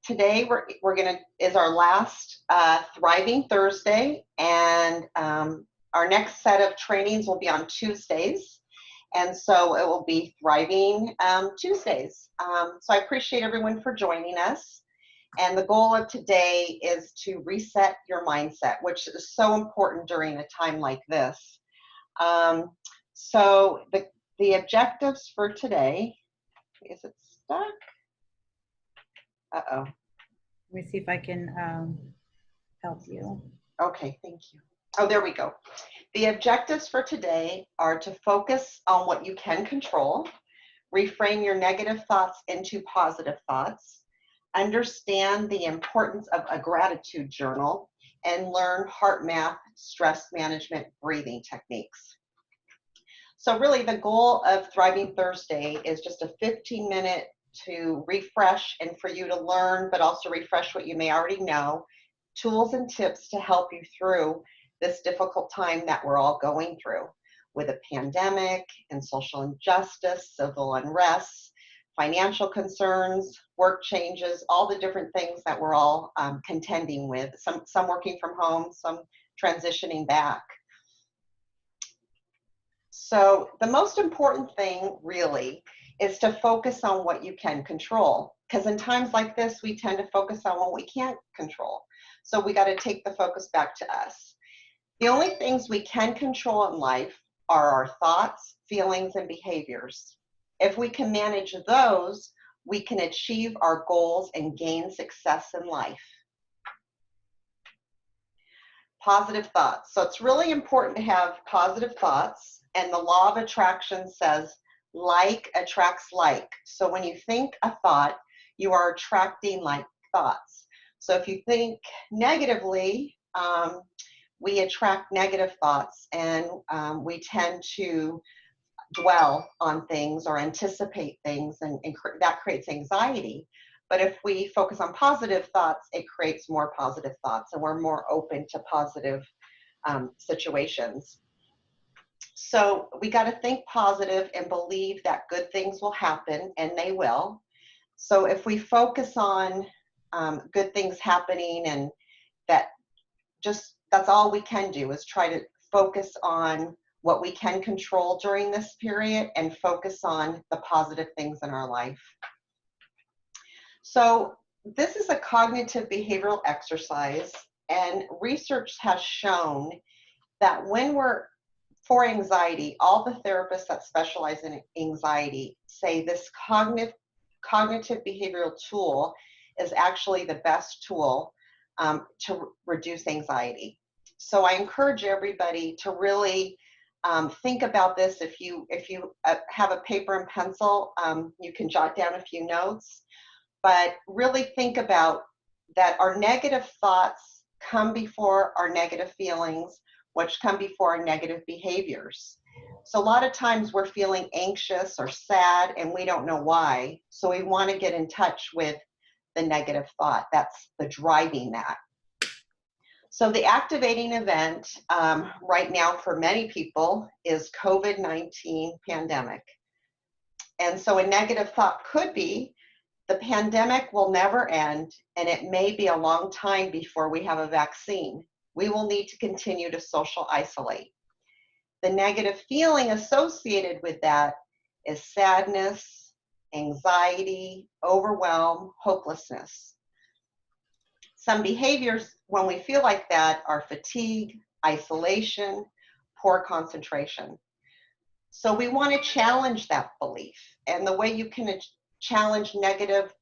Today we're gonna is our last Thriving Thursday, and our next set of trainings will be on Tuesdays, and so it will be Thriving Tuesdays. So I appreciate everyone for joining us. And the goal of today is to reset your mindset, which is so important during a time like this. So the objectives for today, is it stuck? Uh-oh. Let me see if I can help you. Okay, thank you. Oh, there we go. The objectives for today are to focus on what you can control, reframe your negative thoughts into positive thoughts, understand the importance of a gratitude journal, and learn HeartMath stress management breathing techniques. So really the goal of Thriving Thursday is just a 15-minute to refresh and for you to learn, but also refresh what you may already know, tools and tips to help you through this difficult time that we're all going through with a pandemic and social injustice, civil unrest, financial concerns, work changes, all the different things that we're all contending with, some working from home, some transitioning back. So the most important thing really is to focus on what you can control, because in times like this, we tend to focus on what we can't control. So we got to take the focus back to us. The only things we can control in life are our thoughts, feelings, and behaviors. If we can manage those, we can achieve our goals and gain success in life. Positive thoughts. So it's really important to have positive thoughts. And the law of attraction says like attracts like. So when you think a thought, you are attracting like thoughts. So if you think negatively, we attract negative thoughts, and we tend to dwell on things or anticipate things, and that creates anxiety. But if we focus on positive thoughts, it creates more positive thoughts, and we're more open to positive situations. So we got to think positive and believe that good things will happen, and they will. So if we focus on good things happening, and that's all we can do is try to focus on what we can control during this period and focus on the positive things in our life. So this is a cognitive behavioral exercise, and research has shown that for anxiety, all the therapists that specialize in anxiety say this cognitive behavioral tool is actually the best tool to reduce anxiety. So I encourage everybody to really think about this. If you have a paper and pencil, you can jot down a few notes, but really think about that our negative thoughts come before our negative feelings, which come before our negative behaviors. So a lot of times we're feeling anxious or sad and we don't know why. So we want to get in touch with the negative thought that's the driving that. So the activating event right now for many people is COVID-19 pandemic. And so a negative thought could be, the pandemic will never end, and it may be a long time before we have a vaccine. We will need to continue to social isolate. The negative feeling associated with that is sadness, anxiety, overwhelm, hopelessness. Some behaviors when we feel like that are fatigue, isolation, poor concentration. So we want to challenge that belief. And the way you can challenge negative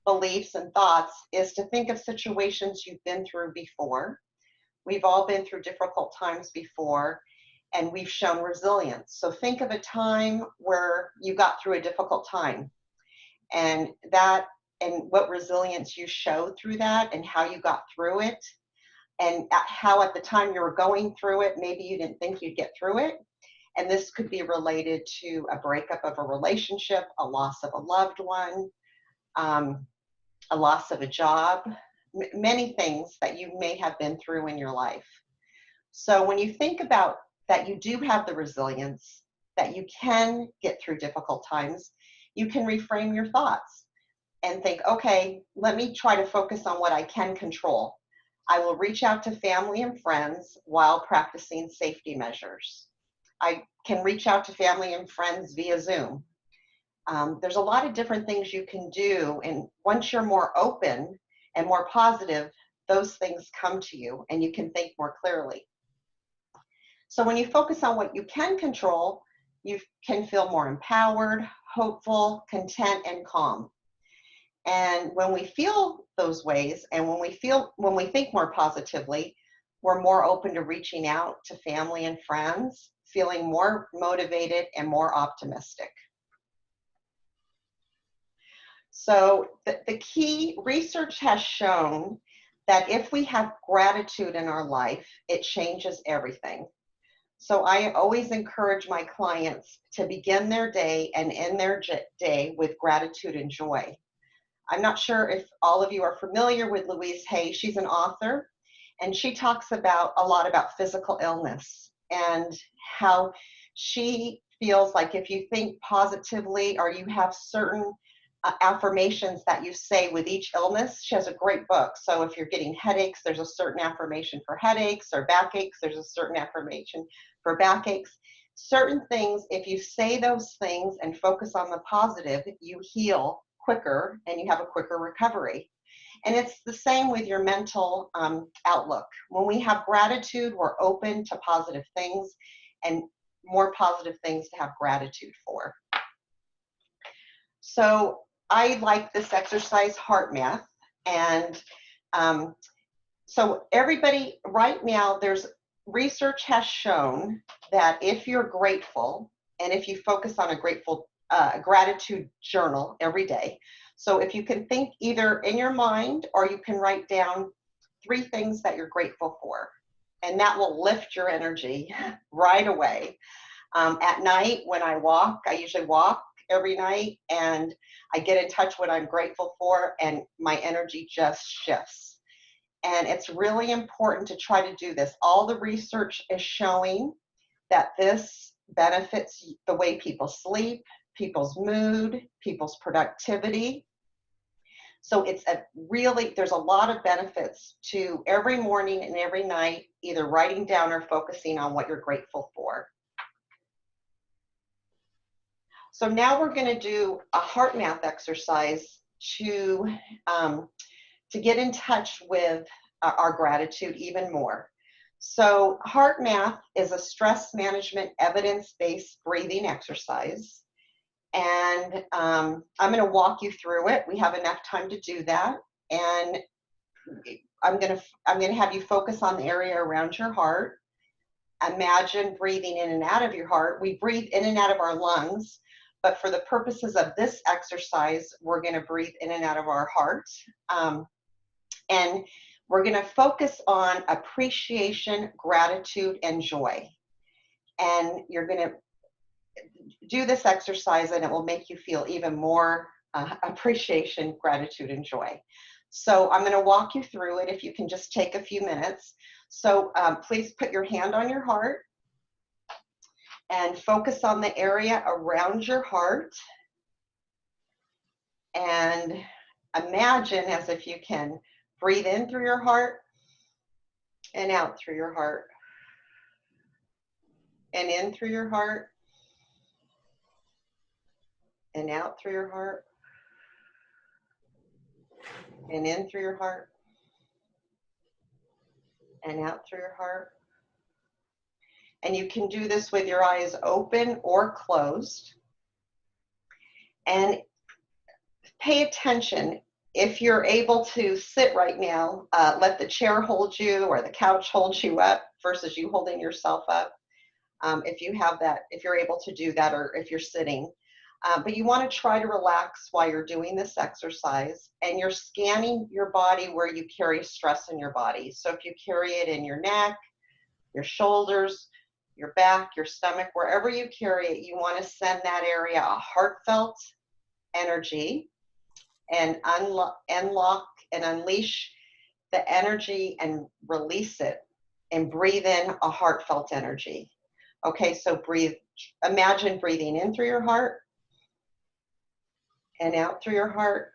beliefs and thoughts is to think of situations you've been through before. We've all been through difficult times before, and we've shown resilience. So think of a time where you got through a difficult time, and what resilience you showed through that, and how you got through it, and how at the time you were going through it, maybe you didn't think you'd get through it. And this could be related to a breakup of a relationship, a loss of a loved one, a loss of a job, many things that you may have been through in your life. So when you think about that, you do have the resilience, that you can get through difficult times, you can reframe your thoughts. and think, okay, let me try to focus on what I can control. I will reach out to family and friends while practicing safety measures. I can reach out to family and friends via Zoom. There's a lot of different things you can do. And once you're more open and more positive, those things come to you and you can think more clearly. So when you focus on what you can control, you can feel more empowered, hopeful, content, and calm. And when we feel those ways and when we think more positively, we're more open to reaching out to family and friends, feeling more motivated and more optimistic. So the key research has shown that if we have gratitude in our life, it changes everything. So I always encourage my clients to begin their day and end their day with gratitude and joy. I'm not sure if all of you are familiar with Louise Hay. She's an author, and she talks a lot about physical illness and how she feels like if you think positively or you have certain affirmations that you say with each illness. She has a great book. So if you're getting headaches, there's a certain affirmation for headaches, or backaches, there's a certain affirmation for backaches. Certain things, if you say those things and focus on the positive, you heal quicker and you have a quicker recovery. And it's the same with your mental outlook. When we have gratitude, we're open to positive things and more positive things to have gratitude for. So I like this exercise, HeartMath. And so everybody, right now, there's research has shown that if you're grateful and if you focus on a gratitude journal every day, so if you can think either in your mind or you can write down 3 things that you're grateful for, and that will lift your energy right away. At night when I walk, I usually walk every night, and I get in touch what I'm grateful for, and my energy just shifts. And it's really important to try to do this. All the research is showing that this benefits the way people sleep, people's mood, people's productivity. So there's a lot of benefits to every morning and every night, either writing down or focusing on what you're grateful for. So now we're going to do a HeartMath exercise to get in touch with our gratitude even more. So HeartMath is a stress management evidence-based breathing exercise. And I'm going to walk you through it. We have enough time to do that. And I'm going to have you focus on the area around your heart. Imagine breathing in and out of your heart. We breathe in and out of our lungs. But for the purposes of this exercise, we're going to breathe in and out of our heart. And we're going to focus on appreciation, gratitude, and joy. And you're going to do this exercise, and it will make you feel even more appreciation, gratitude, and joy. So I'm going to walk you through it if you can just take a few minutes. So please put your hand on your heart and focus on the area around your heart, and imagine as if you can breathe in through your heart and out through your heart, and in through your heart and out through your heart, and in through your heart and out through your heart. And you can do this with your eyes open or closed. And pay attention. If you're able to sit right now, let the chair hold you or the couch hold you up versus you holding yourself up. If you have that, if you're able to do that, or if you're sitting. But you want to try to relax while you're doing this exercise, and you're scanning your body where you carry stress in your body. So if you carry it in your neck, your shoulders, your back, your stomach, wherever you carry it, you want to send that area a heartfelt energy and unlock and unleash the energy and release it and breathe in a heartfelt energy. Okay, so imagine breathing in through your heart and out through your heart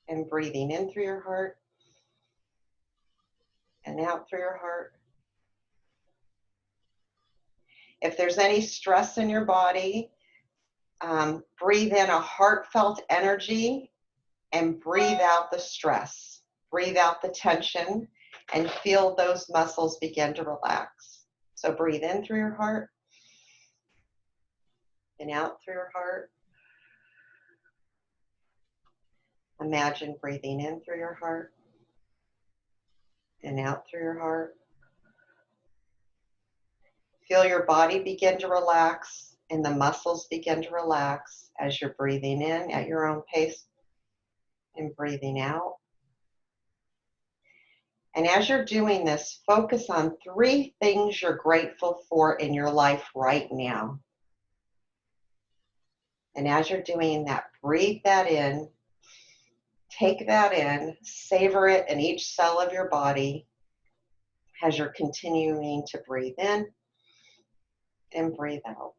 and breathing in through your heart and out through your heart. If there's any stress in your body, breathe in a heartfelt energy and breathe out the stress. Breathe out the tension and feel those muscles begin to relax. So breathe in through your heart and out through your heart. Imagine breathing in through your heart and out through your heart. Feel your body begin to relax and the muscles begin to relax as you're breathing in at your own pace and breathing out. And as you're doing this, focus on 3 things you're grateful for in your life right now. And as you're doing that, breathe that in, take that in, savor it in each cell of your body as you're continuing to breathe in and breathe out.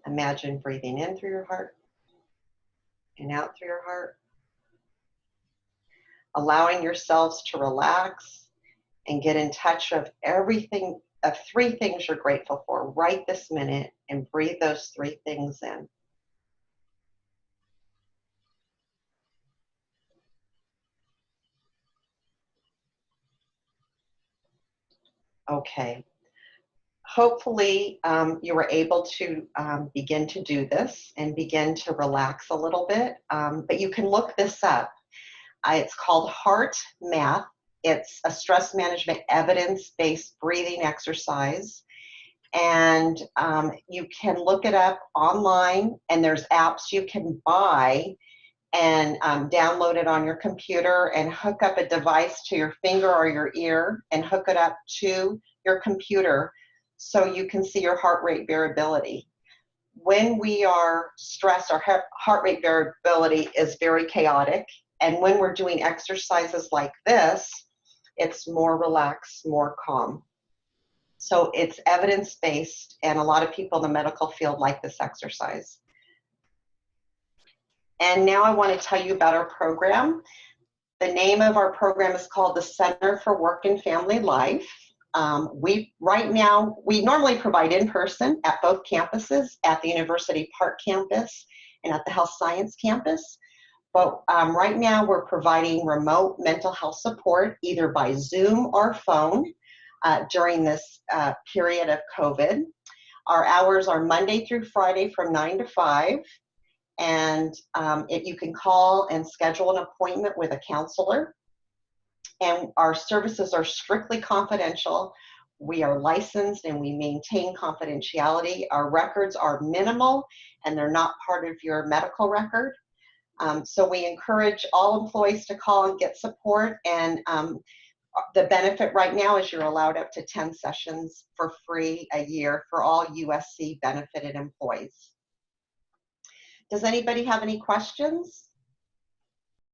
Imagine breathing in through your heart and out through your heart. Allowing yourselves to relax and get in touch of everything, of 3 things you're grateful for right this minute, and breathe those 3 things in. Okay. Hopefully you were able to begin to do this and begin to relax a little bit, but you can look this up. It's called Heart Math. It's a stress management evidence-based breathing exercise. And you can look it up online, and there's apps you can buy and download it on your computer and hook up a device to your finger or your ear and hook it up to your computer so you can see your heart rate variability. When we are stressed, our heart rate variability is very chaotic. And when we're doing exercises like this, it's more relaxed, more calm. So it's evidence-based, and a lot of people in the medical field like this exercise. And now I want to tell you about our program. The name of our program is called the Center for Work and Family Life. We normally provide in person at both campuses, at the University Park campus and at the Health Science campus. But right now we're providing remote mental health support either by Zoom or phone during this period of COVID. Our hours are Monday through Friday from 9 to 5. And you can call and schedule an appointment with a counselor. And our services are strictly confidential. We are licensed and we maintain confidentiality. Our records are minimal and they're not part of your medical record. So we encourage all employees to call and get support. And the benefit right now is you're allowed up to 10 sessions for free a year for all USC benefited employees. Does anybody have any questions?